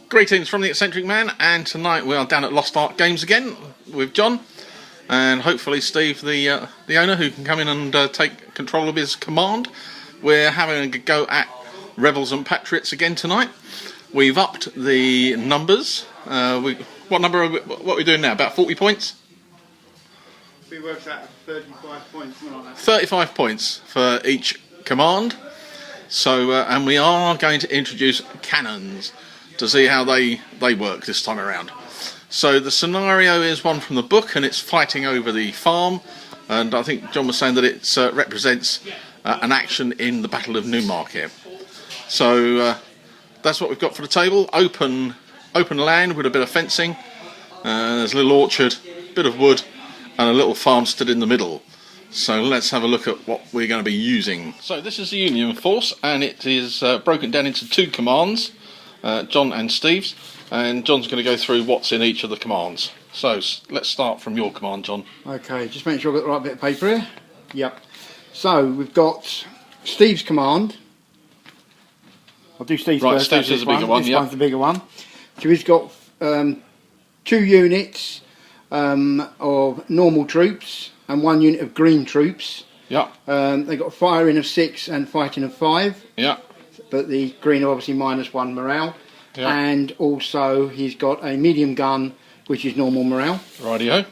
Greetings from the Eccentric Man, and tonight we are down at Lost Ark Games again with John, and hopefully Steve, the owner, who can come in and take control of his command. We're having a go at Rebels and Patriots again tonight. We've upped the numbers. What are we doing now? About 40 points? We worked out 35 points, something like that. 35 points for each command. So, and we are going to introduce cannons to see how they work this time around. So the scenario is one from the book, and it's fighting over the farm. And I think John was saying that it represents an action in the Battle of Newmarket. So that's what we've got for the table. Open land with a bit of fencing. There's a little orchard, bit of wood, and a little farmstead in the middle. So let's have a look at what we're going to be using. So this is the Union force, and it is broken down into two commands, John and Steve's, and John's going to go through what's in each of the commands. So let's start from your command, John. Okay, just make sure I've got the right bit of paper here. Yep. So we've got Steve's command. I'll do Steve's right, first. Steve's is the bigger one, this one's the bigger one. So he's got 2 units of normal troops and 1 unit of green troops. Yeah. They've got firing of 6 and fighting of 5. Yeah. But the green are obviously -1 morale. Yeah. And also he's got a medium gun, which is normal morale. Rightio.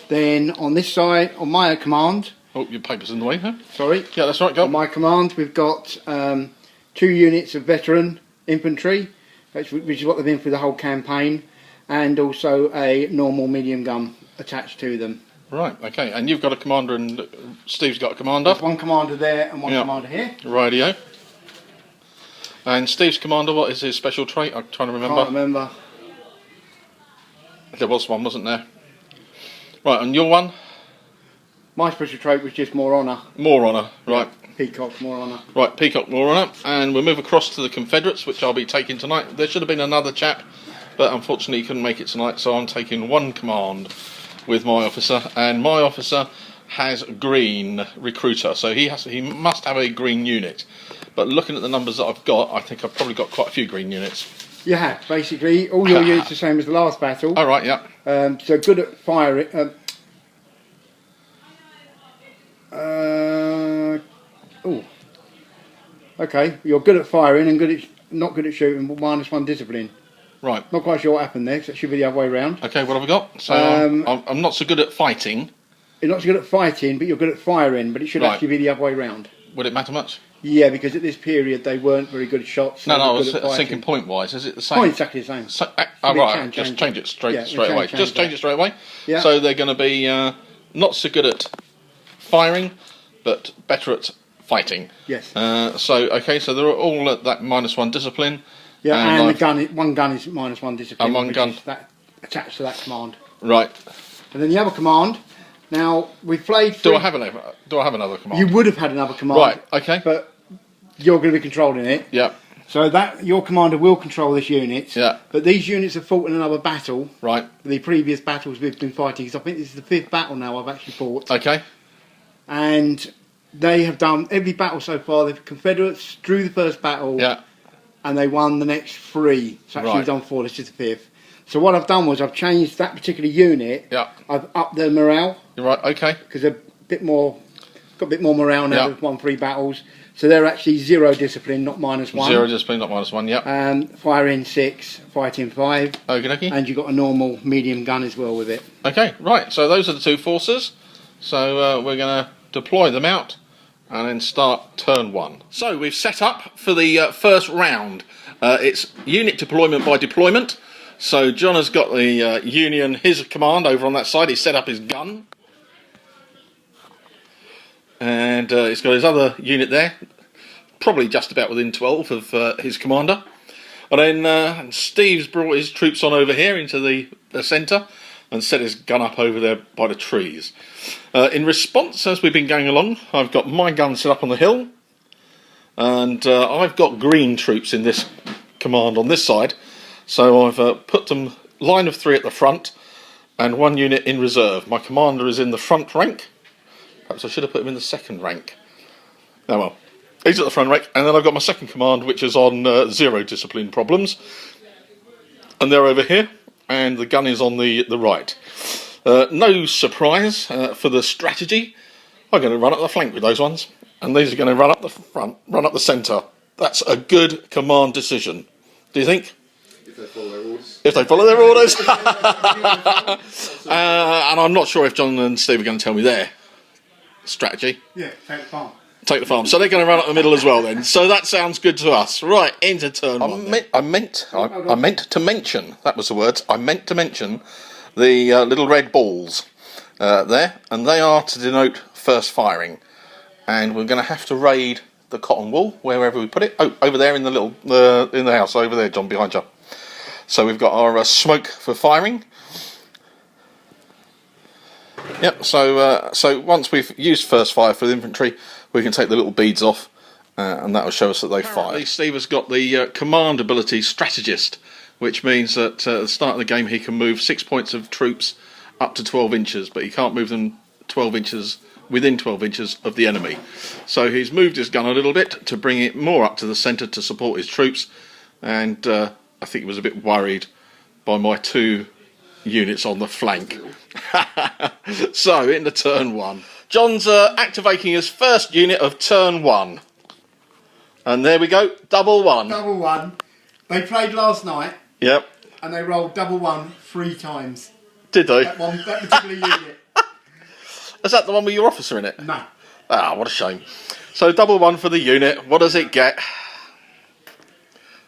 Then on this side, on my command... Oh, your paper's in the way, huh? Sorry. Yeah, that's right, go. On my command, we've got 2 units of veteran infantry, which is what they've been through the whole campaign, and also a normal medium gun attached to them. Right, okay, and you've got a commander and Steve's got a commander. There's 1 commander there and 1 commander here. Rightio. And Steve's commander, what is his special trait? I'm trying to remember. Can't remember. There was one, wasn't there? Right, and your one? My special trait was just more honour. More honour, right. Peacock, more honour. Right, Peacock, more honour. And we'll move across to the Confederates, which I'll be taking tonight. There should have been another chap, but unfortunately he couldn't make it tonight, so I'm taking 1 command with my officer, and my officer has green recruiter, so he must have a green unit. But looking at the numbers that I've got, I think I've probably got quite a few green units. You have, basically. All your units are the same as the last battle. Oh, right, yeah. So good at firing. Okay, you're good at firing and not good at shooting, but -1 discipline. Right. Not quite sure what happened there, because it should be the other way round. Okay, what have we got? So I'm not so good at fighting. You're not so good at fighting, but you're good at firing, but it should Right. actually be the other way round. Would it matter much? Yeah, because at this period they weren't very good at shots. So No, I good was at thinking point-wise. Is it the same? Point exactly the same. So, we right, can just change change it straight away. Change Just change it straight away. Yeah. So they're going to be not so good at firing, but better at fighting. Yes. Okay, so they're all at that -1 discipline. Yeah, and the gun, 1 gun is -1 discipline. And 1 which gun. is that attached to that command. Right. And then the other command. Now we've played. Do I have another command? You would have had another command. Right. Okay. But you're going to be controlling it. Yeah. So that your commander will control this unit. Yeah. But these units have fought in another battle. Right. The previous battles we've been fighting. Because I think this is the 5th battle now I've actually fought. Okay. And they have done every battle so far. The Confederates drew the first battle. Yeah. And they won the next 3. So actually Right. we've done 4. This is the 5th. So what I've done was I've changed that particular unit. Yeah. I've upped their morale. You're right. Okay. Because they're got a bit more morale now. Yeah. They've won 3 battles. So they're actually 0 discipline, not -1. 0 discipline, not -1. Yeah. Firing 6, fighting 5. Okie dokie. And you've got a normal medium gun as well with it. Okay. Right. So those are the 2 forces. So we're going to deploy them out and then start turn 1. So we've set up for the first round. It's unit deployment by deployment. So John has got the Union, his command over on that side. He's set up his gun. And he's got his other unit there. Probably just about within 12 of his commander. And then Steve's brought his troops on over here into the centre and set his gun up over there by the trees. In response, as we've been going along, I've got my gun set up on the hill. And I've got green troops in this command on this side. So I've put them line of 3 at the front and 1 unit in reserve. My commander is in the front rank. Perhaps I should have put him in the second rank. Oh well. He's at the front rank, and then I've got my second command, which is on 0 discipline problems. and they're over here, and the gun is on the right. No surprise for the strategy. I'm going to run up the flank with those ones, and these are going to run up the front, run up the centre. That's a good command decision. Do you think? If they follow their orders. If they follow their orders. And I'm not sure if John and Steve are going to tell me their strategy. Yeah, take the farm. Take the farm. So they're going to run up the middle as well then. So that sounds good to us. Right, into turn one. I meant to mention, that was the words, I meant to mention the little red balls there, and they are to denote first firing. And we're going to have to raid the cotton wool wherever we put it. Oh, over there in the little in the house over there, John, behind you. So we've got our smoke for firing. Yep. So once we've used first fire for the infantry, we can take the little beads off, and that will show us that they've fired. Steve has got the command ability strategist, which means that at the start of the game he can move 6 points of troops up to 12 inches, but he can't move them 12 inches within 12 inches of the enemy. So he's moved his gun a little bit to bring it more up to the centre to support his troops, and I think he was a bit worried by my 2 units on the flank. So into turn 1. John's activating his first unit of turn 1. And there we go, double 1. Double 1. They played last night. Yep. And they rolled double 1 3 times. Did they? That particular unit. Is that the one with your officer in it? No. Ah, what a shame. So double 1 for the unit. What does it get?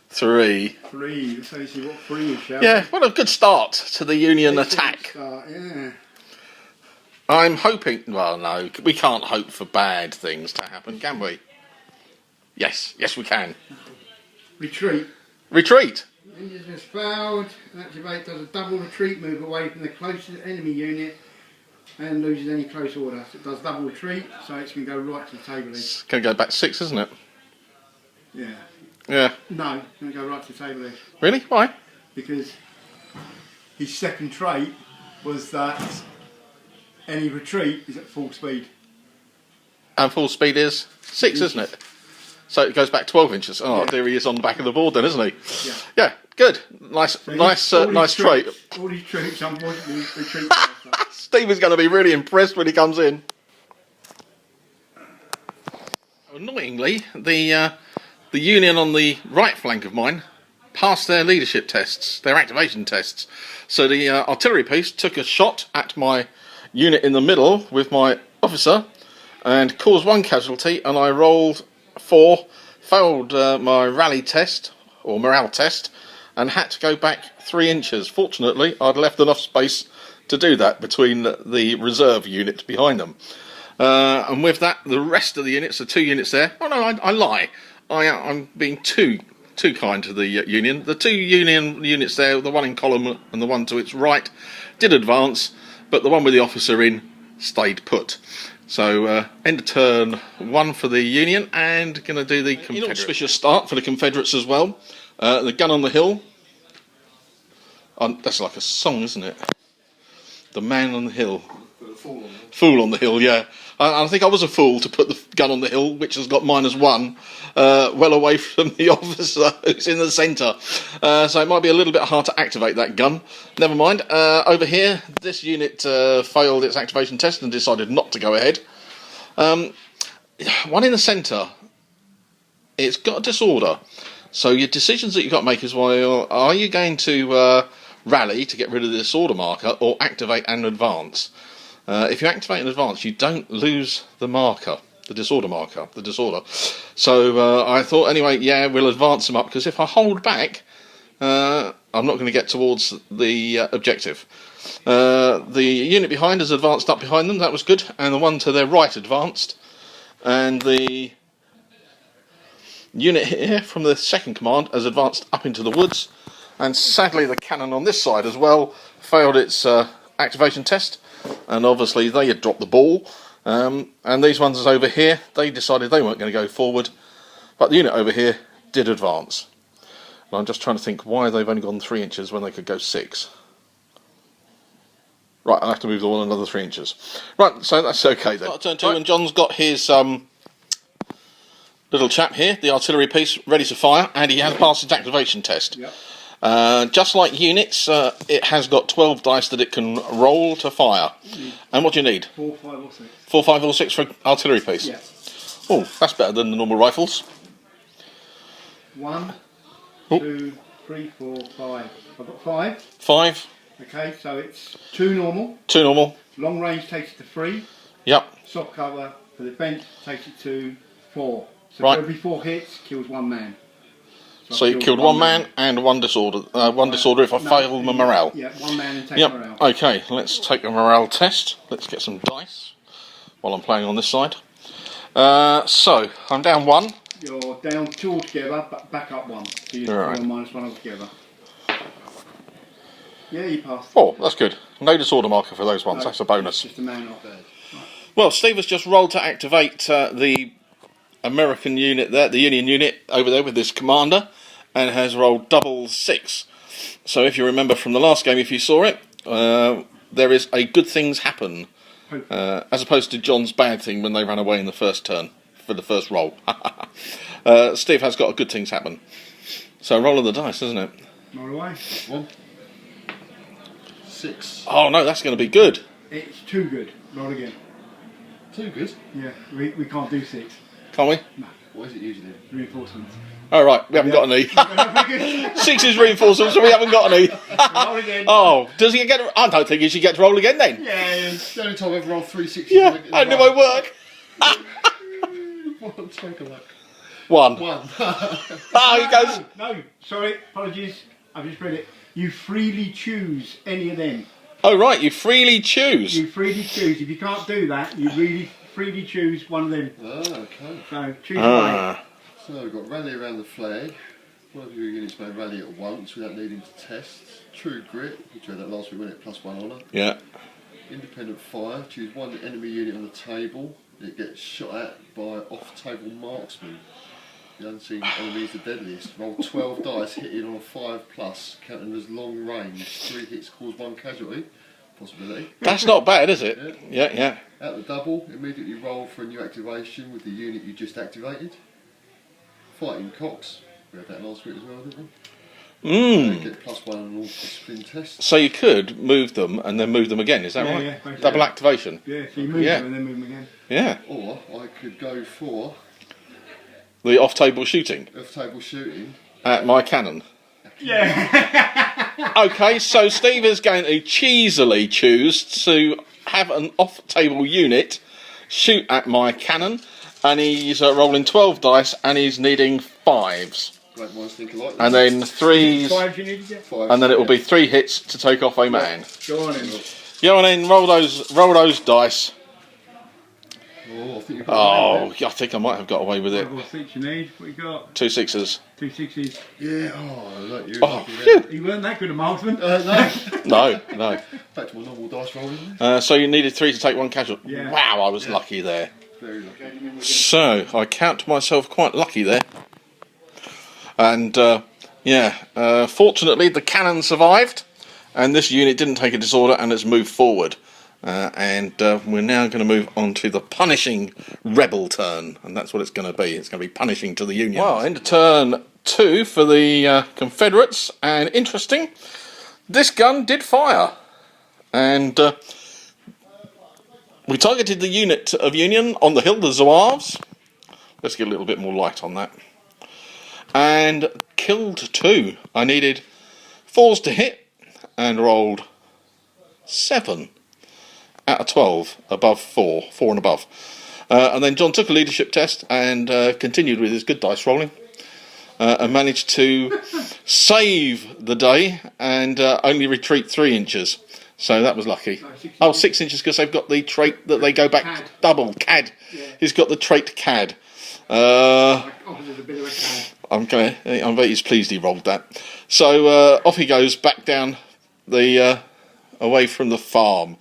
3. 3. So you see what 3 is, shall Yeah, what a good start to the Union attack. Yeah. I'm hoping... Well, no, we can't hope for bad things to happen, can we? Yes, we can. Retreat. Retreat. Engines has failed. Activate does a double retreat move away from the closest enemy unit and loses any close order. So it does double retreat, so it's going to go right to the table. It's going to go back 6, isn't it? Yeah. Yeah. No, it's going to go right to the table. Really? Why? Because his second trait was that any retreat is at full speed. And full speed is 6, isn't it? So it goes back 12 inches. Oh, yeah. There he is on the back of the board then, isn't he? Yeah. Yeah, good. Nice trait. All these troops, unfortunately, retreat. Steve is going to be really impressed when he comes in. Annoyingly, the Union on the right flank of mine passed their leadership tests, their activation tests. So the artillery piece took a shot at my unit in the middle with my officer and caused 1 casualty, and I rolled 4, failed my rally test or morale test, and had to go back 3 inches. Fortunately, I'd left enough space to do that between the reserve units behind them. And with that, the rest of the units, the 2 units there... Oh no, I lie. I'm being too kind to the Union. The 2 Union units there, the one in column and the one to its right, did advance, but the one with the officer in stayed put. So end of turn 1 for the Union, and going to do the Confederate. Inauspicious start for the Confederates as well. The gun on the hill. That's like a song, isn't it? The man on the hill. Fool on the hill, yeah. I think I was a fool to put the gun on the hill, which has got -1, well away from the officer who's in the centre. So it might be a little bit hard to activate that gun. Never mind. Over here, this unit failed its activation test and decided not to go ahead. One in the centre, it's got a disorder. So your decisions that you've got to make is, well, are you going to rally to get rid of the disorder marker or activate and advance? If you activate and advance, you don't lose the marker, the disorder marker, the disorder. So I thought, anyway, yeah, we'll advance them up, because if I hold back, I'm not going to get towards the objective. The unit behind has advanced up behind them, that was good, and the one to their right advanced. And the unit here from the second command has advanced up into the woods, and sadly the cannon on this side as well failed its activation test. And obviously they had dropped the ball, and these ones over here, they decided they weren't going to go forward, but the unit over here did advance. And I'm just trying to think why they've only gone 3 inches when they could go 6. Right, I'll have to move the wall another 3 inches. Right, so that's okay then. Turn 2, and John's got his little chap here, the artillery piece, ready to fire, and he has passed his activation test. Yep. Just like units, it has got 12 dice that it can roll to fire. And what do you need? 4, 5 or 6. 4, 5 or 6 for an artillery piece? Yeah. Oh, that's better than the normal rifles. 1, Oh. 2, 3, 4, 5. I've got 5. 5. Okay, so it's 2 normal. 2 normal. Long range takes it to 3. Yep. Soft cover for the defence takes it to 4. So Right. for every 4 hits, kills 1 man. So you killed 1 man and 1 disorder. 1 disorder if I fail my morale. Yeah, 1 man and take Yep. morale. Okay, let's take a morale test. Let's get some dice while I'm playing on this side. So I'm down 1. You're down 2 altogether, but back up 1. So you're Right. -1 altogether. Yeah, you passed. Oh, that's good. No disorder marker for those ones. No, That's a bonus. Just a man off there. Right. Well, Steve has just rolled to activate the American unit there, the Union unit over there with this commander, and has rolled double 6. So if you remember from the last game, if you saw it, there is a good things happen, as opposed to John's bad thing when they ran away in the first turn for the first roll. Steve has got a good things happen. So roll of the dice, isn't it? Roll away. 1, 6. Oh no, that's going to be good. It's too good. Roll again. Too good. Yeah, we can't do 6. Can't we? What is it usually? Reinforcements. Oh right, we haven't got any. 6 is reinforcements, so we haven't got any. Roll again. Oh, does he get? I don't think he should get to roll again then. Yeah. It's the only time I've ever rolled 3 6s. Yeah, I knew my work. What a take of luck. 1. 1. Oh, he goes. No, sorry, apologies. I've just read it. You freely choose any of them. Oh right, you freely choose. You freely choose. If you can't do that, you really freely choose one of them. Oh, okay. So choose one. So we've got rally around the flag. One of your units may rally at once without needing to test. True grit, which we had that last week, wasn't it? +1 honour. Yeah. Independent fire, choose one enemy unit on the table. It gets shot at by off-table marksman. The unseen enemy is the deadliest. Roll 12 dice, hitting on a 5+, counting as long range. 3 hits cause 1 casualty. Possibility. That's not bad, is it? Yeah, yeah. At the double, immediately roll for a new activation with the unit you just activated. Fighting cocks. We had that last week as well, didn't we? Get +1 on all discipline tests. So you could move them and then move them again, is that Yeah, right? yeah, basically. Double activation. Yeah, so you move Yeah. them and then move them again. Yeah. Or I could go for The off-table shooting off-table shooting. at my cannon. Yeah. Okay, so Steve is going to cheesily choose to have an off-table unit shoot at my cannon, and he's rolling 12 dice, and he's needing 5s. Great minds think alike. And then 3s, 5 you need to get? 5. and then it will be 3 hits to take off a man. Go on in. Go on in, roll those dice. Oh, I think you've got Oh, I think I might have got away with it. 5 or 6 you need. What you got? 2 6s. 2 6s. Yeah, oh, look, you're Oh, lucky phew. there. You weren't that good a marksman. No. No, no. Back to my normal dice rolling. So you needed 3 to take 1 casualty. Yeah. Wow, I was lucky there. Very lucky. So I count myself quite lucky there. And fortunately the cannon survived, and this unit didn't take a disorder and it's moved forward. And we're now going to move on to the punishing rebel turn, and that's what it's going to be. It's going to be punishing to the Union. Well, into turn 2 for the Confederates, and interesting, this gun did fire, and we targeted the unit of Union on the hill, the Zouaves. Let's get a little bit more light on that, and killed 2. I needed 4s to hit, and rolled 7. Out of 12, above 4 and above. And then John took a leadership test and continued with his good dice rolling and managed to save the day and only retreat 3 inches. So that was lucky. Oh, 6 inches because they've got the trait that they go back CAD. double, CAD. Yeah. He's got the trait CAD. Oh, there's a bit of a cad. I bet he's pleased he rolled that. So off he goes back down the away from the farm.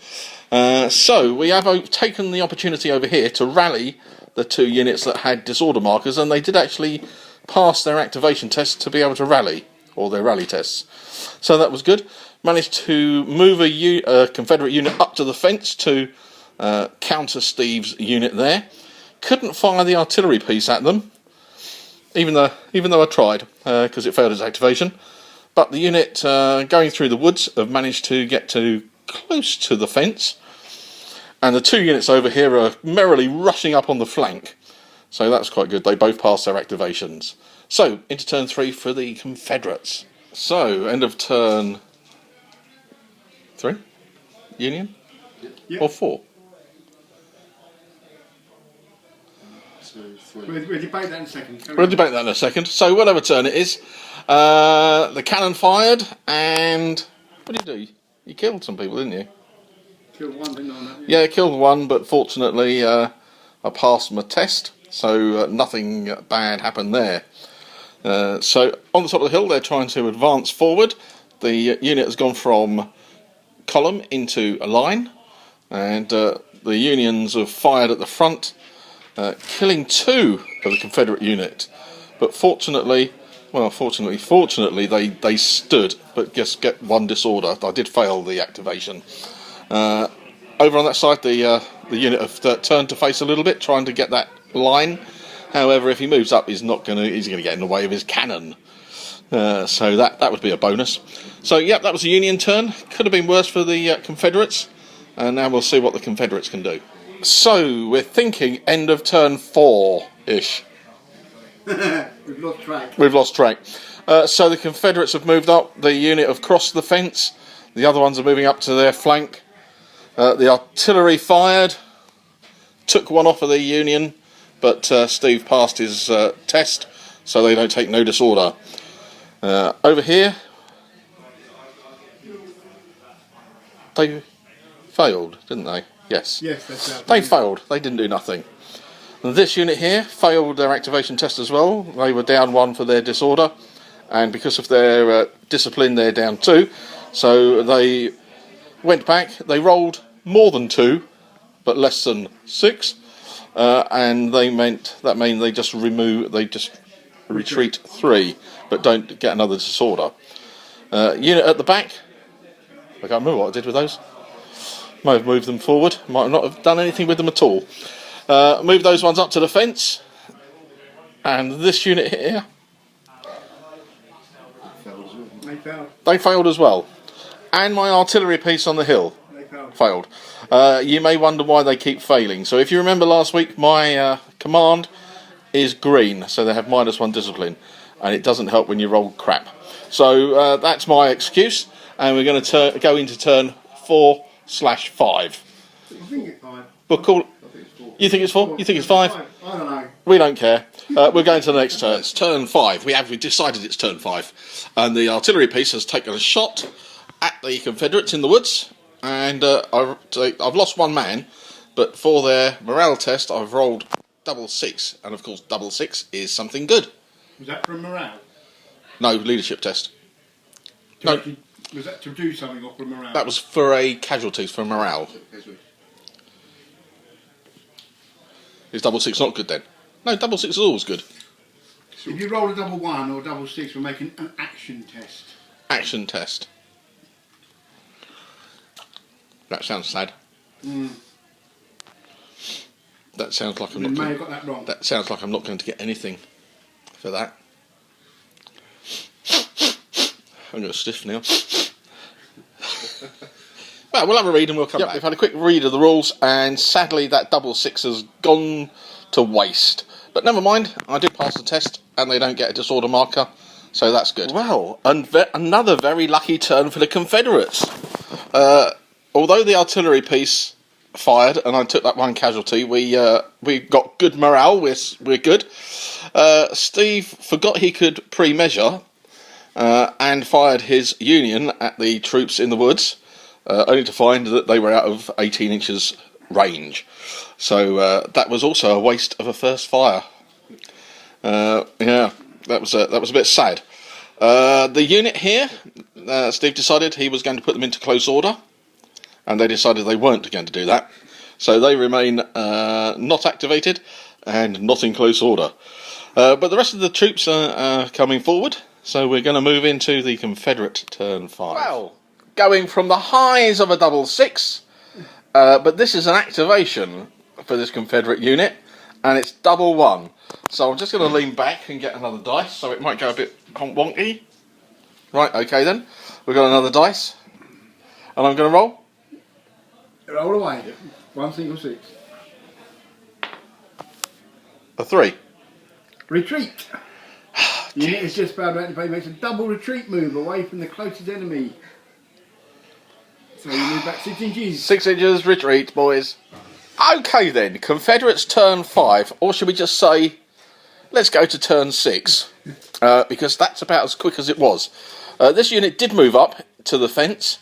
So we have taken the opportunity over here to rally the 2 units that had disorder markers, and they did actually pass their activation tests to be able to rally, or their rally tests. So that was good. Managed to move a Confederate unit up to the fence to counter Steve's unit there. Couldn't fire the artillery piece at them, even though I tried, because it failed its activation. but the unit going through the woods have managed to get to close to the fence, and the 2 units over here are merrily rushing up on the flank. So that's quite good. They both passed their activations. So into turn 3 for the Confederates. So end of turn 3, Union, or 4. We'll debate that in a second. We'll debate that in a second. So whatever turn it is, the cannon fired, and what did you do? You killed some people, didn't you? Killed one, didn't I? Yeah, killed one, but fortunately I passed my test, so nothing bad happened there. So on the top of the hill, they're trying to advance forward. The unit has gone from column into a line, and the Unions have fired at the front, killing 2 of the Confederate unit. But fortunately, they stood, but just get 1 disorder. I did fail the activation. Over on that side, the unit have turned to face a little bit, trying to get that line. However, if he moves up, he's going to get in the way of his cannon. So that would be a bonus. So yeah, that was a Union turn. Could have been worse for the Confederates. And now we'll see what the Confederates can do. So we're thinking end of turn 4-ish. We've lost track. We've lost track. So the Confederates have moved up. The unit have crossed the fence. The other ones are moving up to their flank. The artillery fired. Took one off of the Union, but Steve passed his test, so they don't take no disorder. Over here, they failed, didn't they? Yes. Yes, that's right. They failed. They didn't do nothing. This unit here failed their activation test as well. They were down 1 for their disorder, and because of their discipline, they're down 2. So they went back. They rolled more than 2, but less than 6, and that means they just retreat 3, but don't get another disorder. Unit at the back. I can't remember what I did with those. Might have moved them forward. Might not have done anything with them at all. Move those ones up to the fence, and this unit here, they failed as well. And my artillery piece on the hill failed. You may wonder why they keep failing. So if you remember last week, my command is green, so they have -1 discipline, and it doesn't help when you roll crap. So that's my excuse, and we're going to go into turn 4/5. I think it's 5. We'll call it. You think it's 4? You think it's 5? I don't know. We don't care. We're going to the next turn. It's turn 5. We decided it's turn 5. And the artillery piece has taken a shot at the Confederates in the woods. And I've lost 1 man. But for their morale test, I've rolled 6. And of course, 6 is something good. Was that for morale? No, leadership test. No. Was that to do something or for morale? That was for a casualties, for morale. Is 6 not good then? No, 6 is always good. If you roll a 1 or 6, we're making an action test. Action test. That sounds sad. That sounds like I'm not. May have got that wrong. That sounds like I'm not going to get anything for that. I'm going to stiff now. Well, we'll have a read and we'll come back. We've had a quick read of the rules, and sadly that 6 has gone to waste. But never mind, I did pass the test, and they don't get a disorder marker, so that's good. Well, another very lucky turn for the Confederates. Although the artillery piece fired, and I took that 1 casualty, we got good morale. We're good. Steve forgot he could pre-measure, and fired his Union at the troops in the woods. Only to find that they were out of 18 inches range. So that was also a waste of a first fire. Yeah, that was a bit sad. The unit here, Steve decided he was going to put them into close order, and they decided they weren't going to do that. So they remain not activated and not in close order. But the rest of the troops are coming forward, so we're going to move into the Confederate turn 5. Well, going from the highs of a 6, but this is an activation for this Confederate unit, and it's 1. So I'm just going to lean back and get another dice, so it might go a bit wonky. Right, okay then. We've got another dice. And I'm going to roll. Roll away. 1 single 6. A 3. Retreat. The unit is just about to activate, makes a double retreat move away from the closest enemy. So you move back 6 inches. 6 inches, retreat, boys. Okay then, Confederates turn 5. Or should we just say, let's go to turn 6. Because that's about as quick as it was. This unit did move up to the fence.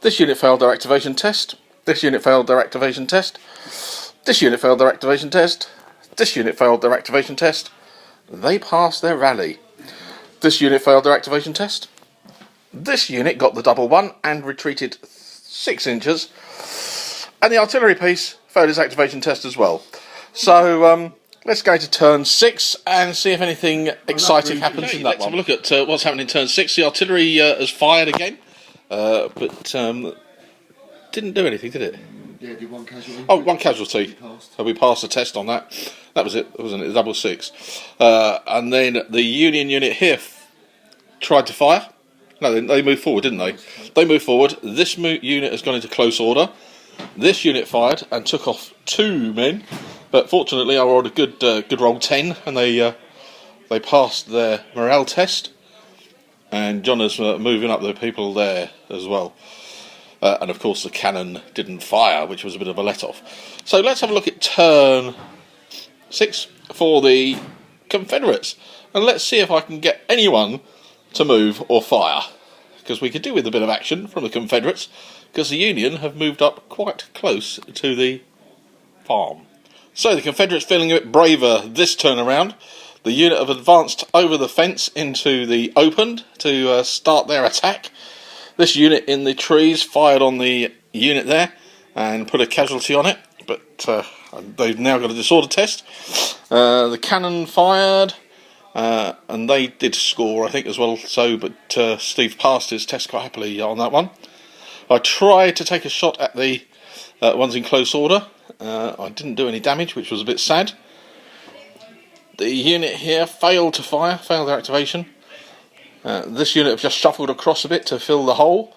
This unit failed their activation test. This unit failed their activation test. This unit failed their activation test. This unit failed their activation test. They passed their rally. This unit failed their activation test. This unit got the double 1 and retreated 6 inches. And the artillery piece failed its activation test as well. So let's go to turn 6 and see if anything exciting happens in that one. Let's have a look at what's happening in turn 6. The artillery has fired again. But didn't do anything, did it? Yeah, did 1 casualty. Oh, 1 casualty. So we passed the test on that. That was it, wasn't it? Double 6. And then the Union unit here tried to fire. No, they moved forward, didn't they? They moved forward. This unit has gone into close order. This unit fired and took off 2 men. But fortunately, I rolled a good roll 10, and they passed their morale test. And John is moving up the people there as well. And of course the cannon didn't fire, which was a bit of a let-off. So let's have a look at turn 6 for the Confederates. And let's see if I can get anyone to move or fire. Because we could do with a bit of action from the Confederates. Because the Union have moved up quite close to the farm. So the Confederates feeling a bit braver this turn around. The unit have advanced over the fence into the open to start their attack. This unit in the trees fired on the unit there and put a casualty on it, but they've now got a disorder test. The cannon fired, and they did score, I think, as well. So, but Steve passed his test quite happily on that one. I tried to take a shot at the ones in close order. I didn't do any damage, which was a bit sad. The unit here failed to fire, failed their activation. This unit have just shuffled across a bit to fill the hole.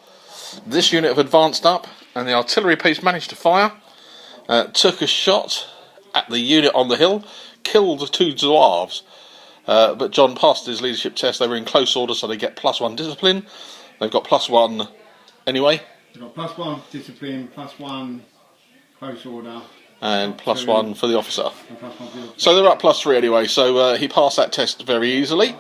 This unit have advanced up, and the artillery piece managed to fire. Took a shot at the unit on the hill, killed 2 Zouaves. But John passed his leadership test. They were in close order, so they get +1 discipline. They've got +1 anyway. They've got +1 discipline, +1 close order. And +1 for the officer. So they're up +3 anyway, so he passed that test very easily.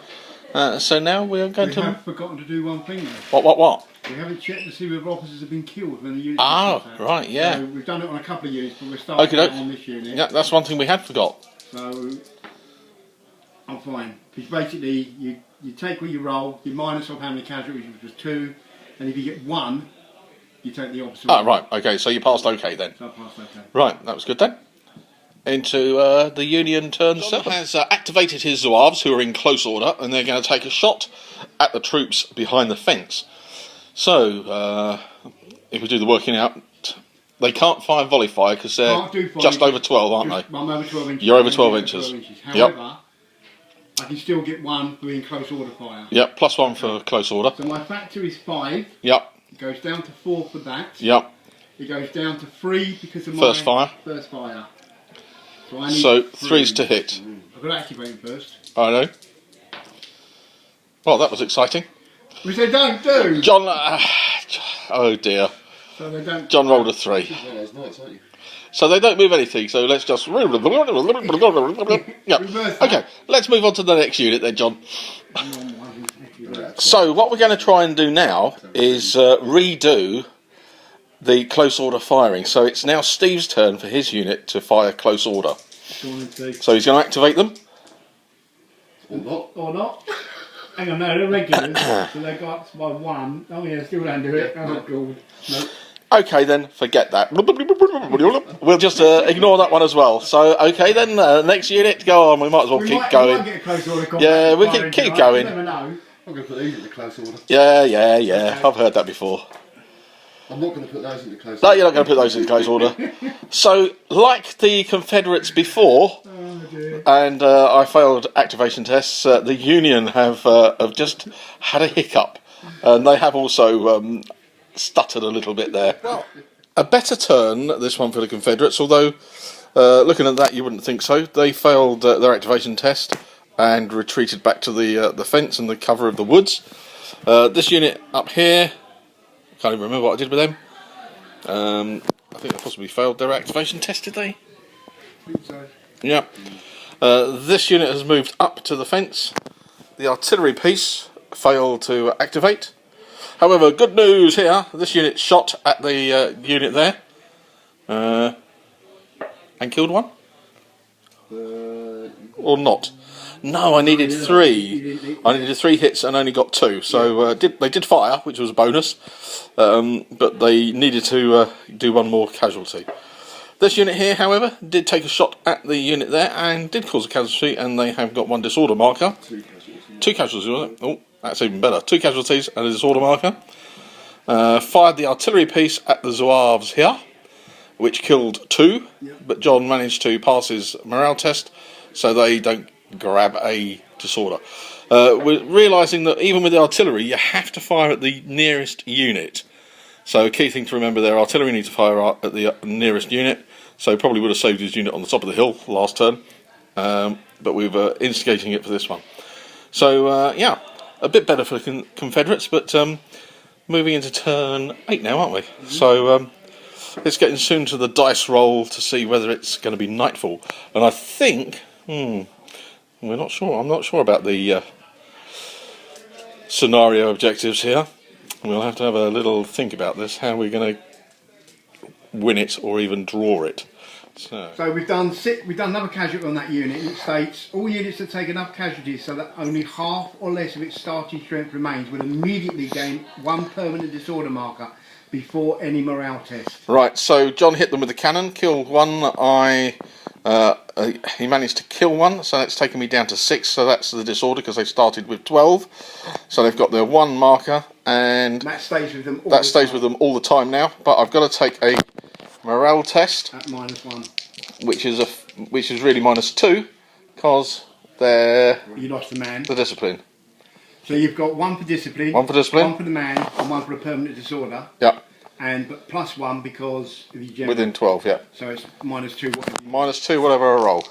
So now we are going to... We have forgotten to do one thing though. What? We haven't checked to see whether officers have been killed when the unit... Right, yeah. So we've done it on a couple of units, but we're starting on this unit. Yeah, that's one thing we had forgot. So, I'm fine. Because basically, you take what you roll, you minus off how many casualties, which was 2, and if you get 1, you take the officer. Ah, right, okay, so you passed okay then. So I passed okay. Right, that was good then. Into the Union turn 7. Has activated his Zouaves, who are in close order, and they're going to take a shot at the troops behind the fence. So, if we do the working out, they can't fire volley fire because they're just over 12, aren't they? I'm over 12 inches. You're over 12 inches. However, I can still get 1 doing close order fire. Yep, +1 for close order. So my factor is 5. Yep. It goes down to 4 for that. Yep. It goes down to 3 because of first fire. First fire. So I need 3's to hit. I've got to activate him first. I know. Well, that was exciting. Which they don't do. John, oh dear. So they don't. John rolled a 3. Yeah, it's nice, aren't you? So they don't move anything. So let's just. Yeah. Okay. Let's move on to the next unit then, John. So what we're going to try and do now is redo the close order firing. So it's now Steve's turn for his unit to fire close order. So he's going to activate them. Or not. Or not. Hang on, no, they're regulars. So they go up by 1. Oh yeah, still don't do it. Oh god. No. Okay then, forget that. We'll just ignore that one as well. So, okay then, next unit, go on. We might as well keep going. We might get a close order combat. Yeah, we can keep going. You never know. I'm going to put these into close order. Yeah. I've heard that before. I'm not going to put those into close order. No, you're not going to put those into close order. So, like the Confederates before, and I failed activation tests, the Union have just had a hiccup. And they have also stuttered a little bit there. Well, a better turn, this one for the Confederates, although looking at that you wouldn't think so. They failed their activation test and retreated back to the fence and the cover of the woods. This unit up here, can't even remember what I did with them. I think they possibly failed their activation test, did they? I think so. Yeah. This unit has moved up to the fence. The artillery piece failed to activate. However, good news here. This unit shot at the unit there and killed one. Or not? No, I needed 3. I needed 3 hits and only got 2. So they did fire, which was a bonus, but they needed to do one more casualty. This unit here, however, did take a shot at the unit there and did cause a casualty, and they have got 1 disorder marker. 2 casualties, was it? Oh, that's even better. 2 casualties and a disorder marker. Fired the artillery piece at the Zouaves here, which killed 2, but John managed to pass his morale test, so they don't grab a disorder. We're realising that even with the artillery, you have to fire at the nearest unit. So a key thing to remember there, artillery needs to fire at the nearest unit, so probably would have saved his unit on the top of the hill last turn, but we were instigating it for this one. So yeah, a bit better for the Confederates, but moving into turn 8 now, aren't we? So it's getting soon to the dice roll to see whether it's going to be nightfall, and I think, we're not sure. I'm not sure about the scenario objectives here. We'll have to have a little think about this, how we're going to win it or even draw it. So we've done another casualty on that unit. It states all units that take enough casualties so that only half or less of its starting strength remains will immediately gain 1 permanent disorder marker before any morale test. Right, so John hit them with the cannon, killed 1. He managed to kill 1, so that's taken me down to 6, so that's the disorder because they started with 12. So they've got their 1 marker, and that stays with them all the time now, but I've got to take a morale test at -1, which is really -2 because you lost the man. The discipline. So you've got 1 for discipline, 1 for discipline, 1 for the man, and 1 for a permanent disorder. Yeah. But +1 because of your general. Within 12, yeah. So it's -2. -2, whatever I roll.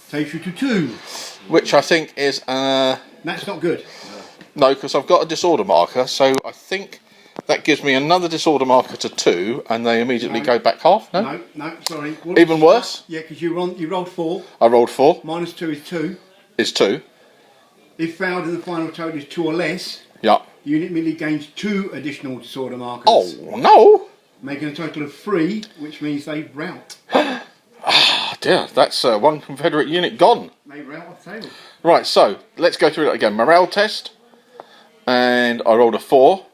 Takes you to 2. Which I think is That's not good. no, because I've got a disorder marker, so I think that gives me another disorder marker to 2, and they immediately go back half. No, no, sorry. Even worse. Yeah, because you rolled 4. I rolled 4. -2 is 2. Is 2. If failed and the final total is 2 or less, Yeah. the unit immediately gains 2 additional disorder markers. Oh no! Making a total of 3, which means they rout. Ah dear, that's 1 Confederate unit gone. They rout off the table. Right, so let's go through it again. Morale test, and I rolled a 4,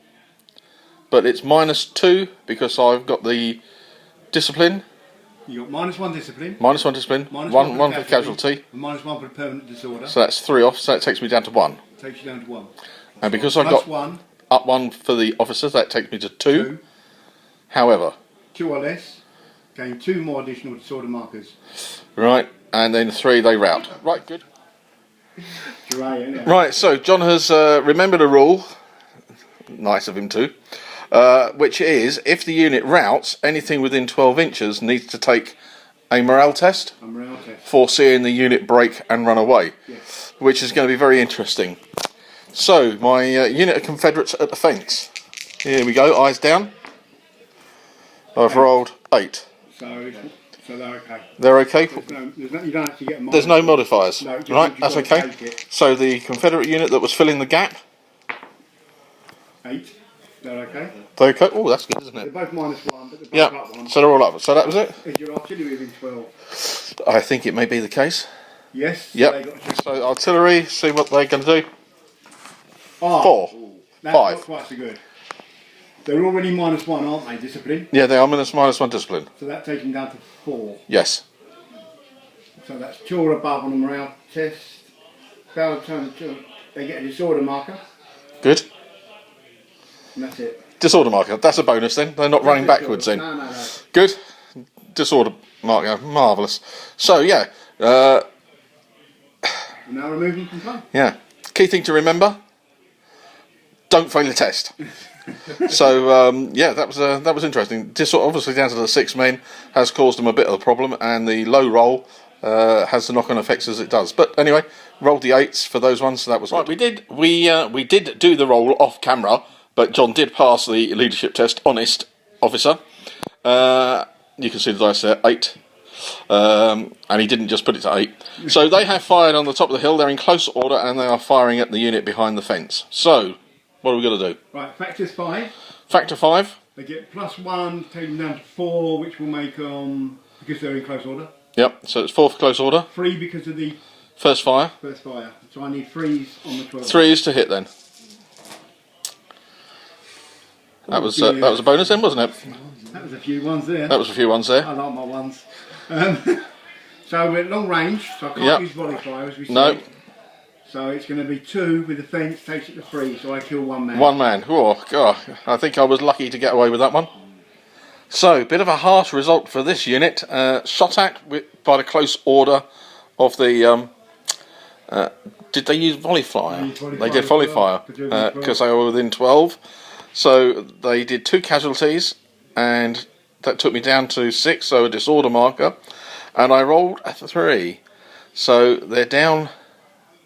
but it's -2 because I've got the discipline. You got -1 discipline. -1 discipline. One for casualty. And -1 for permanent disorder. So that's 3 off. So that takes me down to 1. Takes you down to 1. And because I've got +1. up 1 for the officers, that takes me to 2. However, 2 or less, gain 2 more additional disorder markers. right, and then 3 they rout. Right, good. Right, Right, so John has remembered a rule. Nice of him too. Which is, if the unit routs, anything within 12 inches needs to take a morale test. A morale test. For seeing the unit break and run away. Yes. Which is going to be very interesting. So, my unit of Confederates at the fence. Here we go, eyes down. I've rolled 8. So they're okay. They're okay? You don't actually get a There's no modifiers. No, right, that's okay. So the Confederate unit that was filling the gap. 8. They're okay. They're okay. Oh, that's good, isn't They're it? both -1, but they're both Yeah, up 1. so they're all up. So that was it? Is your artillery within 12? I think it may be the case. Yes. Yep. So artillery, see what they're going to do. 4. That's 5. not quite so good. They're already -1, aren't they? Discipline. Yeah, they are -1 discipline. So that takes them down to 4. Yes. So that's 2 or above on the morale test. Failed turn 2. They get a disorder marker. Good. And that's it. Disorder marker. That's a bonus then. They're not running backwards then. No. Good. Disorder marker. Marvellous. So yeah. Now remove them from play. Yeah. Key thing to remember. don't fail your test. So yeah, that was interesting. This obviously down to the 6 men has caused them a bit of a problem, and the low roll has the knock-on effects as it does. But anyway, rolled the 8s for those ones, so that was right. Good. We did do the roll off camera, but John did pass the leadership test. Honest officer. You can see the dice there, 8. And he didn't just put it to 8. So they have fired on the top of the hill. They're in close order, and they are firing at the unit behind the fence. So what are we going to do? Right, factors 5. Factor 5. They get +1, take them down to 4, which will make because they're in close order. Yep, so it's 4 for close order. 3 because of the first fire. First fire. So I need 3s on the 12. 3s to hit then. That was a bonus then, wasn't it? That was a few ones there. That was a few ones there. I like my ones. So we're at long range, so I can't use volley fire as we said. No. So it's going to be 2 with the fence, takes it to 3, so I kill 1 man. 1 man. Oh, God. I think I was lucky to get away with that one. So, bit of a harsh result for this unit. Shot at by the close order of the... did they use volley fire? They did volley fire because they were within 12. So they did 2 casualties, and that took me down to 6, so a disorder marker. And I rolled a 3. So they're down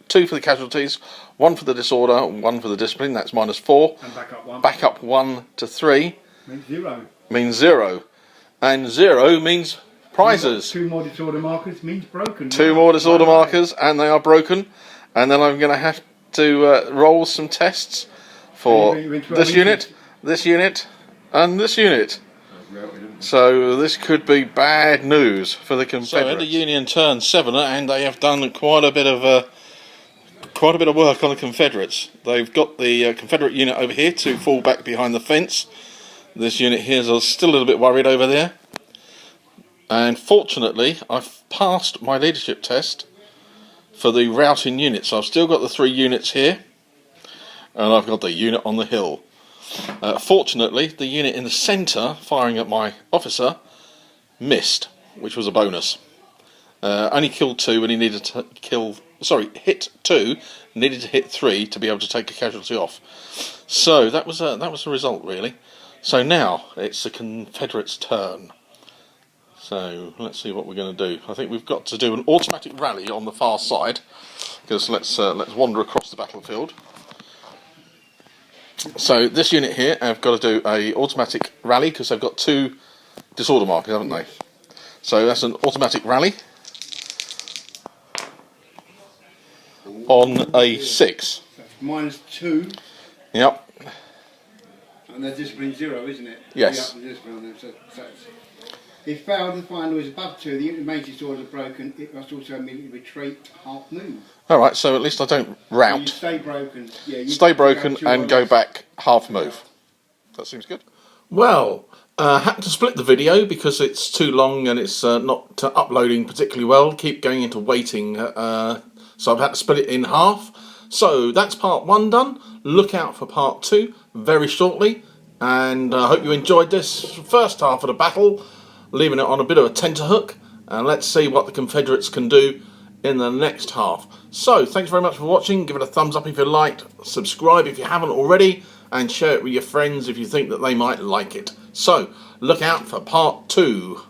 2 for the casualties, 1 for the disorder, 1 for the discipline, that's -4. And back up 1. Back up 1 to 3. Means 0. Means 0. And 0 means prizes. 2 more disorder markers means broken. 2 more disorder markers, and they are broken. And then I'm going to have to roll some tests for this unit, and this unit. So this could be bad news for the Confederates. So the Union turned 7, and they have done quite a bit of work on the Confederates. They've got the Confederate unit over here to fall back behind the fence. This unit here is still a little bit worried over there. And fortunately, I've passed my leadership test for the routing unit. So I've still got the 3 units here, and I've got the unit on the hill. Fortunately, the unit in the centre, firing at my officer, missed, which was a bonus. Only killed 2 when he needed to hit 2, needed to hit 3 to be able to take a casualty off. So that was the result, really. So now it's the Confederates' turn. So let's see what we're going to do. I think we've got to do an automatic rally on the far side, because let's wander across the battlefield. So this unit here have got to do a automatic rally because they've got 2 disorder markers, haven't they? So that's an automatic rally on a 6. That's -2. Yep. And they're discipline 0, isn't it? Yes. If failed to find was above 2, the unit main disorders are broken, it must also immediately retreat half move. Alright, so at least I don't rout. So you stay broken. Yeah, you stay broken and go back half move. That seems good. Well, had to split the video because it's too long and it's not uploading particularly well. Keep going into waiting, so I've had to split it in half. So that's part 1 done. Look out for part 2 very shortly, and I hope you enjoyed this first half of the battle, leaving it on a bit of a tenterhook, and let's see what the Confederates can do in the next half. So thanks very much for watching. Give it a thumbs up if you liked, subscribe if you haven't already, and share it with your friends if you think that they might like it. So look out for part 2.